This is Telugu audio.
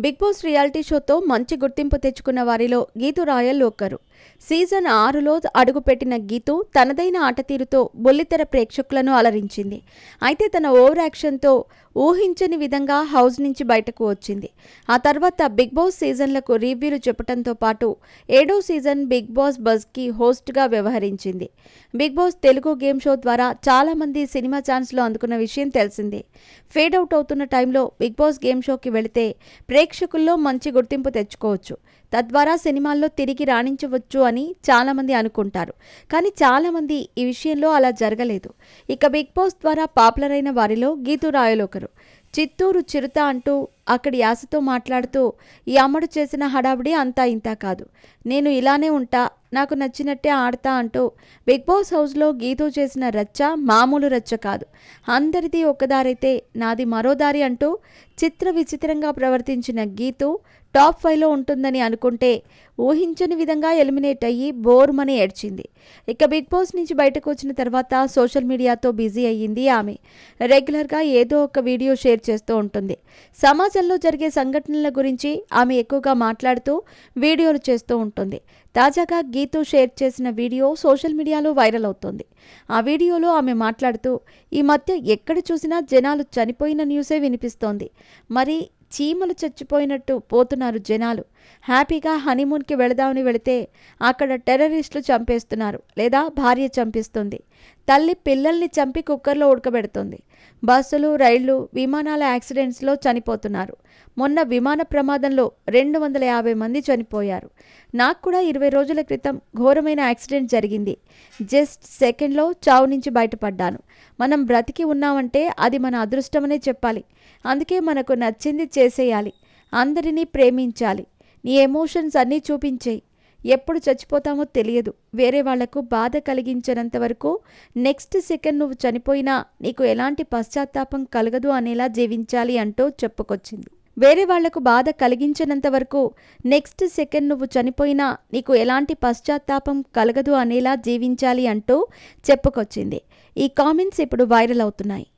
బిగ్ బాస్ రియాలిటీ షోతో మంచి గుర్తింపు తెచ్చుకున్న వారిలో గీతు రాయల్ ఒకరు. సీజన్ 6లో అడుగుపెట్టిన గీతు తనదైన ఆటతీరుతో బుల్లితెర ప్రేక్షకులను అలరించింది. అయితే తన ఓవర్ యాక్షన్తో ఊహించని విధంగా హౌస్ నుంచి బయటకు వచ్చింది. ఆ తర్వాత బిగ్ బాస్ సీజన్లకు రివ్యూలు చెప్పడంతో పాటు 7వ సీజన్ బిగ్ బాస్ బజ్కి హోస్ట్గా వ్యవహరించింది. Bigg Boss Telugu game show ద్వారా చాలామంది సినిమా ఛాన్స్లు అందుకున్న విషయం తెలిసిందే. ఫేడ్ అవుట్ అవుతున్న టైంలో బిగ్ బాస్ గేమ్ షోకి వెళితే ప్రేక్షకుల్లో మంచి గుర్తింపు తెచ్చుకోవచ్చు, తద్వారా సినిమాల్లో తిరిగి రాణించవచ్చు అని చాలామంది అనుకుంటారు. కానీ చాలామంది ఈ విషయంలో అలా జరగలేదు. ఇక బిగ్ బాస్ ద్వారా పాపులర్ అయిన వారిలో గీతు రాయల్ ఒకరు. చిత్తూరు చిరుత అంటూ అక్కడి యాసతో మాట్లాడుతూ ఈ అమ్మడు చేసిన హడావిడి అంతా ఇంతా కాదు, నేను ఇలానే ఉంటా, నాకు నచ్చినట్టే ఆడతా అంటూ బిగ్ బాస్ హౌస్లో గీతు చేసిన రచ్చ మామూలు రచ్చ కాదు. అందరిది ఒక్కదారైతే నాది మరో దారి అంటూ చిత్ర విచిత్రంగా ప్రవర్తించిన గీతు టాప్ 5లో ఉంటుందని అనుకుంటే ఊహించని విధంగా ఎలిమినేట్ అయ్యి బోర్మని ఏడ్చింది. ఇక బిగ్ బాస్ నుంచి బయటకు వచ్చిన తర్వాత సోషల్ మీడియాతో బిజీ అయ్యింది ఆమె. రెగ్యులర్గా ఏదో ఒక వీడియో షేర్ చేస్తూ ఉంటుంది. సమాజంలో జరిగే సంఘటనల గురించి ఆమె ఎక్కువగా మాట్లాడుతూ వీడియోలు చేస్తూ ఉంటుంది. తాజాగా గీతు షేర్ చేసిన వీడియో సోషల్ మీడియాలో వైరల్ అవుతోంది. ఆ వీడియోలో ఆమె మాట్లాడుతూ ఈ మధ్య ఎక్కడ చూసినా జనాలు చనిపోయిన న్యూసే వినిపిస్తోంది, మరి చీమలు చచ్చిపోయినట్టు పోతున్నారు జనాలు. హ్యాపీగా హనీమూన్కి వెళదామని వెళితే అక్కడ టెర్రరిస్టులు చంపేస్తున్నారు, లేదా భార్య చంపిస్తుంది, తల్లి పిల్లల్ని చంపి కుక్కర్లో ఉడకబెడుతుంది, బస్సులు రైళ్లు విమానాల యాక్సిడెంట్స్లో చనిపోతున్నారు. మొన్న విమాన ప్రమాదంలో 250 మంది చనిపోయారు. నాకు కూడా 20 రోజుల క్రితం ఘోరమైన యాక్సిడెంట్ జరిగింది. జస్ట్ సెకండ్లో చావు నుంచి బయటపడ్డాను. మనం బ్రతికి ఉన్నామంటే అది మన అదృష్టమనే చెప్పాలి. అందుకే మనకు నచ్చింది చేసేయాలి, అందరినీ ప్రేమించాలి, నీ ఎమోషన్స్ అన్నీ చూపించేయి. ఎప్పుడు చచ్చిపోతామో తెలియదు. వేరే వాళ్లకు బాధ కలిగించినంత వరకు నెక్స్ట్ సెకండ్ నువ్వు చనిపోయినా నీకు ఎలాంటి పశ్చాత్తాపం కలగదు అనేలా జీవించాలి అంటూ చెప్పుకొచ్చింది. వేరే వాళ్లకు బాధ కలిగించినంత వరకు నెక్స్ట్ సెకండ్ నువ్వు చనిపోయినా నీకు ఎలాంటి పశ్చాత్తాపం కలగదు అనేలా జీవించాలి అంటూ చెప్పుకొచ్చింది. ఈ కామెంట్స్ ఇప్పుడు వైరల్ అవుతున్నాయి.